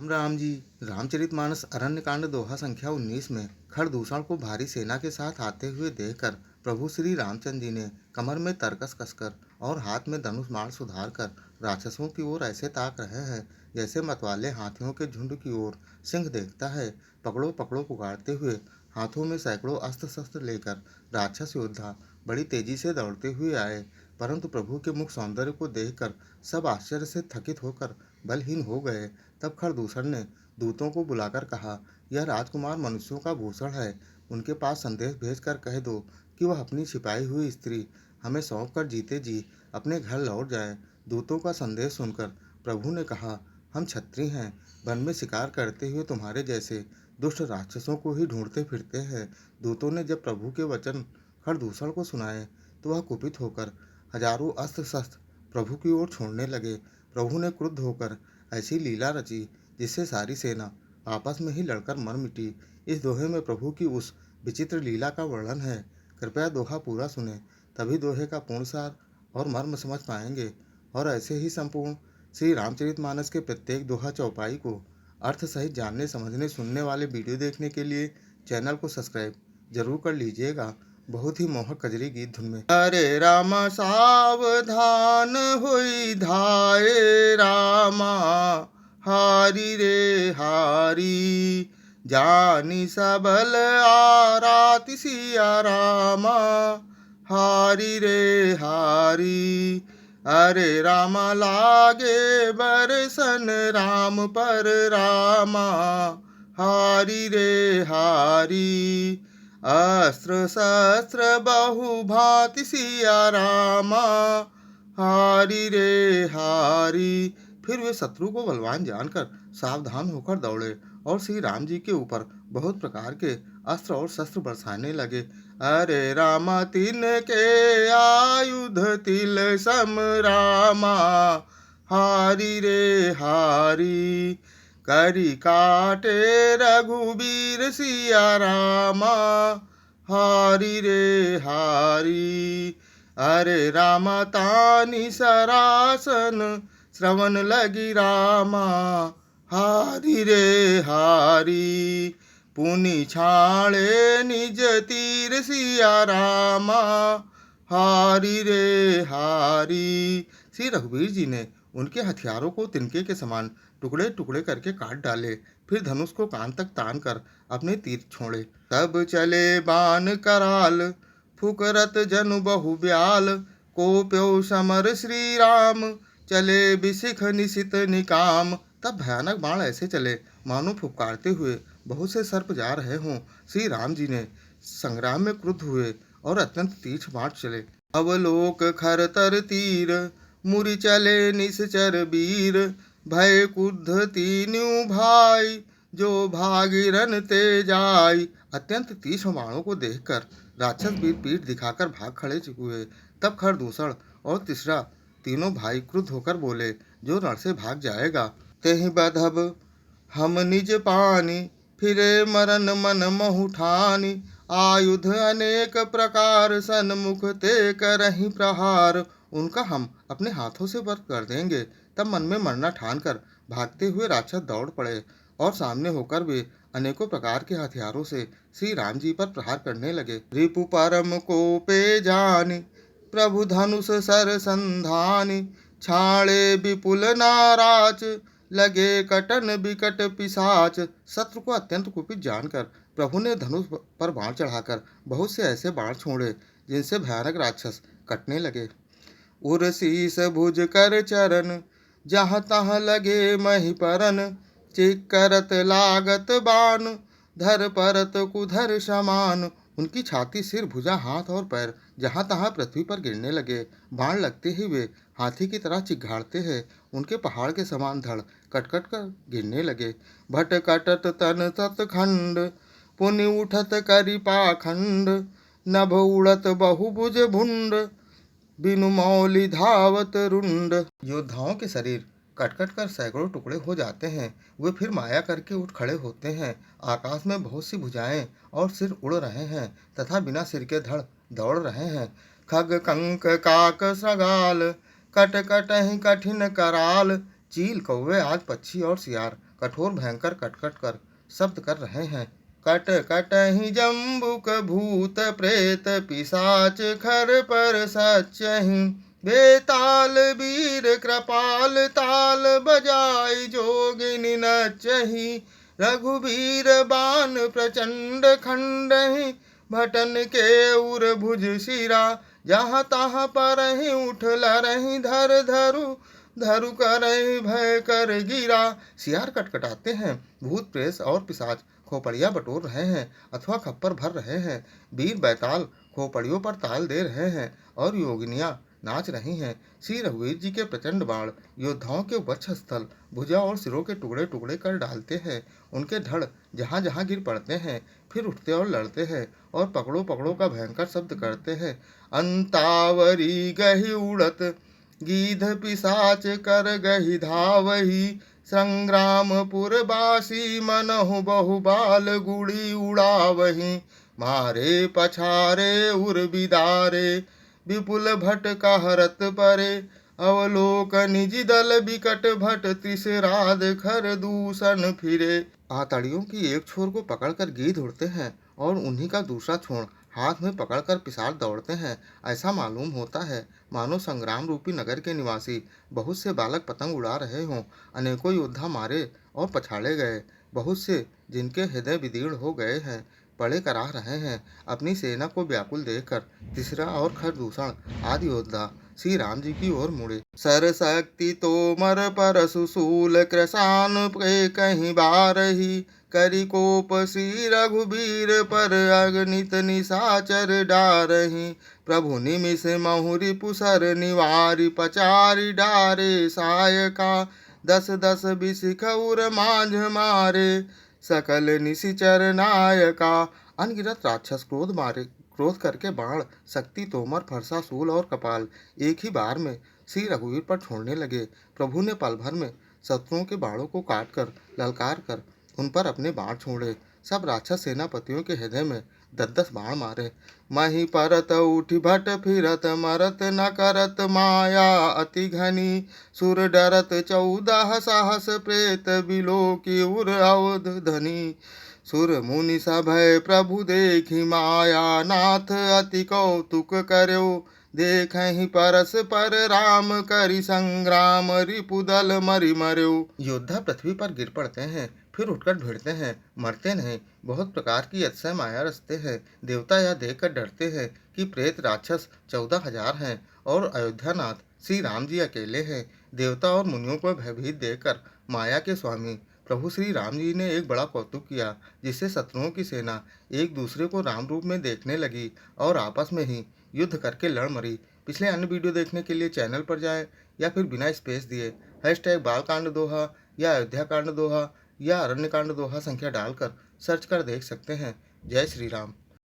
हम राम जी रामचरितमानस अरण्यकांड दोहा संख्या 19 में खरदूषण को भारी सेना के साथ आते हुए देखकर प्रभु श्री रामचंद्र जी ने कमर में तरकस कसकर और हाथ में धनुष बाण सुधार कर राक्षसों की ओर ऐसे ताक रहे हैं जैसे मतवाले हाथियों के झुंड की ओर सिंह देखता है। पकड़ो पकड़ो पुकारते हुए हाथों में सैकड़ों अस्त्र शस्त्र लेकर राक्षस योद्धा बड़ी तेजी से दौड़ते हुए आए, परंतु प्रभु के मुख सौंदर्य को देखकर सब आश्चर्य से थकित होकर बलहीन हो गए। तब खरदूषण ने दूतों को बुलाकर कहा, यह राजकुमार मनुष्यों का भूषण है। उनके पास संदेश भेजकर कह दो कि वह अपनी छिपाई हुई स्त्री हमें सौंप कर जीते जी अपने घर लौट जाएं। दूतों का संदेश सुनकर प्रभु ने कहा, हम क्षत्रिय हैं, वन में शिकार करते हुए तुम्हारे जैसे दुष्ट राक्षसों को ही ढूंढते फिरते हैं। दूतों ने जब प्रभु के वचन खरदूषण को सुनाए तो वह कुपित होकर हजारों अस्त्र शस्त्र प्रभु की ओर छोड़ने लगे। प्रभु ने क्रुद्ध होकर ऐसी लीला रची जिससे सारी सेना आपस में ही लड़कर मर मिटी। इस दोहे में प्रभु की उस विचित्र लीला का वर्णन है। कृपया दोहा पूरा सुने, तभी दोहे का पूर्ण सार और मर्म समझ पाएंगे। और ऐसे ही संपूर्ण श्री रामचरितमानस के प्रत्येक दोहा चौपाई को अर्थ सहित जानने समझने सुनने वाले वीडियो देखने के लिए चैनल को सब्सक्राइब जरूर कर लीजिएगा। बहुत ही मोहक कजरी गीत धुन में। अरे रामा सावधान होई धाये रामा, हारी रे हारी, जानी सबल आराति सिया रामा, हारी रे हारी। अरे रामा लागे बरसन राम पर रामा, हारी रे हारी। अस्त्र शस्त्र बहु भांति सिया रामा, हारी रे हारी। फिर वे शत्रु को बलवान जानकर सावधान होकर दौड़े और श्री राम जी के ऊपर बहुत प्रकार के अस्त्र और शस्त्र बरसाने लगे। अरे रामा तिन के आयुध तिल सम रामा, हारी रे हारी। करी काटे रघुबीर सिया रामा, हारी रे हारी। अरे रामा तानी सरासन श्रवण लगी रामा, हारी रे हारी। पुनि छाड़े निज तीर सिया रामा, हारी रे हारी। श्री रघुवीर जी ने उनके हथियारों को तिनके के समान टुकड़े टुकड़े करके काट डाले, फिर धनुष को कान तक तान कर अपने तीर छोड़े। तब चले बाण कराल, फुकरत जनु बहु ब्याल, को प्यो समर श्री राम, चले बिसिख निशित निकाम। तब भयानक बाण ऐसे चले मानो फुफकारते हुए बहुत से सर्प जा रहे हों। श्री राम जी ने संग्राम में क्रुद्ध हुए और अत्यंत तीक्ष्ण बाण चले। अवलोक खरतर तीर, मुरि चले निश्चर वीर, भय क्रुद्ध तीन्यू भाई, जो भागीरन ते जाय। अत्यंत तीक्ष्ण बाणों को देखकर राक्षस वीर पीठ दिखाकर भाग खड़े हुए। तब खरदूषण और तीसरा तीनों भाई क्रुद्ध होकर बोले, जो रण से भाग जाएगा तेहि बधब हम निज पानी, फिरे मरन मन महु ठानी। आयुध अनेक प्रकार सन्मुख ते करहि प्रहार, उनका हम अपने हाथों से वध कर देंगे। तब मन में मरना ठान कर भागते हुए राक्षस दौड़ पड़े और सामने होकर वे अनेकों प्रकार के हथियारों से श्री राम जी पर प्रहार करने लगे। रिपु परम को पे जानी, प्रभु धनुष सर संधानी, छाड़े विपुल नाराज, लगे कटन विकट पिशाच। शत्रु को अत्यंत कुपित जानकर प्रभु ने धनुष पर बाण चढ़ाकर बहुत से ऐसे बाण छोड़े जिनसे भयानक राक्षस कटने लगे। उर शीस भुज कर चरण, जहाँ तहाँ लगे मही परन, चिक करत लागत बाण, धर परत कुधर समान। उनकी छाती सिर भुजा हाथ और पैर जहाँ तहाँ पृथ्वी पर गिरने लगे। बाण लगते ही वे हाथी की तरह चिघाड़ते हैं। उनके पहाड़ के समान धड़ कटकट कर गिरने लगे। भट कटत तन तत्खंड, पुनि उठत करि पाखंड, नभ उड़त बहुभुज भुंड, बिनु मौली धावत रुंड। योद्धाओं के शरीर कटकट कर सैकड़ों टुकड़े हो जाते हैं। वे फिर माया करके उठ खड़े होते हैं। आकाश में बहुत सी भुजाएं और सिर उड़ रहे हैं तथा बिना सिर के धड़ दौड़ रहे हैं। खग कंक काक सगाल, कट कटहि कठिन कराल। चील कौवे आज पक्षी और सियार कठोर भयंकर कटकट कर शब्द कर रहे हैं। कट कट ही जम्बुक भूत प्रेत पिशाच खर पर सच्चहि, बेताल वीर कृपाल ताल बजाई जोगिनी नचहि, रघुवीर बाण प्रचंड खंडहि, भटन के उर भुज शिरा, जहाँ तहाँ पर ही उठ लरहि धर धरु धरु करहि भय कर गिरा। सियार कटकटाते हैं, भूत प्रेत और पिशाच खोपड़ियाँ बटोर रहे हैं अथवा खप्पर भर रहे हैं, वीर बैताल खोपड़ियों पर ताल दे रहे हैं और योगिनियाँ नाच रही हैं। श्री रघुवीर जी के प्रचंड बाण योद्धाओं के वक्षस्थल, भुजा और सिरों के टुकड़े टुकड़े कर डालते हैं। उनके धड़ जहाँ जहाँ गिर पड़ते हैं, फिर उठते और लड़ते हैं और पकड़ो पकड़ो का भयंकर शब्द करते हैं। अंतावरी गही उड़त गीध पिशाच कर गही धावही, संग्रामपुरवासी मनहु बहुबाल गुड़ी उड़ावही, मारे पछारे उर बिदारे विपुल भट कहरत परे, अवलोक निज दल बिकट भट त्रिशराद खर दूषण फिरे। आतड़ियों की एक छोर को पकड़कर गीध उड़ते हैं और उन्हीं का दूसरा छोर हाथ में पकड़कर पिशाच दौड़ते हैं। ऐसा मालूम होता है मानो संग्राम रूपी नगर के निवासी बहुत से बालक पतंग उड़ा रहे हों। अनेकों योद्धा मारे और पछाड़े गए, बहुत से जिनके हृदय विदीर्ण हो गए हैं पड़े कराह रहे हैं। अपनी सेना को व्याकुल देखकर तीसरा और खरदूषण आदि योद्धा श्री राम जी की ओर मुड़े। सर शक्ति तोमर परशु शूल कृशान के कहीं बारही, करि कोप श्री रघुबीर पर अगणित निशाचर डारही, प्रभु निमिष महुरि पुसर निवारि पचारि डारे सायका, दस दस बिसिख उर माझ मारे सकल निशिचर नायका। अनगिनत राक्षस क्रोध करके बाण, शक्ति, तोमर, फरसा, शूल और कपाल एक ही बार में श्री रघुवीर पर छोड़ने लगे। प्रभु ने पल भर में शत्रुओं के बाणों को काटकर ललकार कर उन पर अपने बाण छोड़े। सब राक्षस सेनापतियों के हृदय में 10-10 बाण मारे। मही परत उठी भट फिरत मरत न करत माया अति घनी, सुर डरत 14 सहस प्रेत बिलो की उर अवध धनी, सुर मुनि सभय प्रभु देखी माया नाथ अति कौतुक कर्यो, देखहि परस पर राम करि संग्राम रिपुदल मरि मर्यो। योद्धा पृथ्वी पर गिर पड़ते हैं, फिर उठकर भिड़ते हैं, मरते नहीं। बहुत प्रकार की अतिशय माया रचते हैं। देवता यह देखकर डरते हैं कि प्रेत राक्षस 14,000 हैं और अयोध्यानाथ श्री राम जी अकेले हैं। देवता और मुनियों को भयभीत देखकर माया के स्वामी प्रभु श्री राम जी ने एक बड़ा कौतुक किया, जिससे शत्रुओं की सेना एक दूसरे को राम रूप में देखने लगी और आपस में ही युद्ध करके लड़ मरी। पिछले अन्य वीडियो देखने के लिए चैनल पर जाएं या फिर बिना स्पेस दिए #बालकांड दोहा या अयोध्या कांड दोहा या अरण्यकांड दोहा संख्या डालकर सर्च कर देख सकते हैं। जय श्री राम।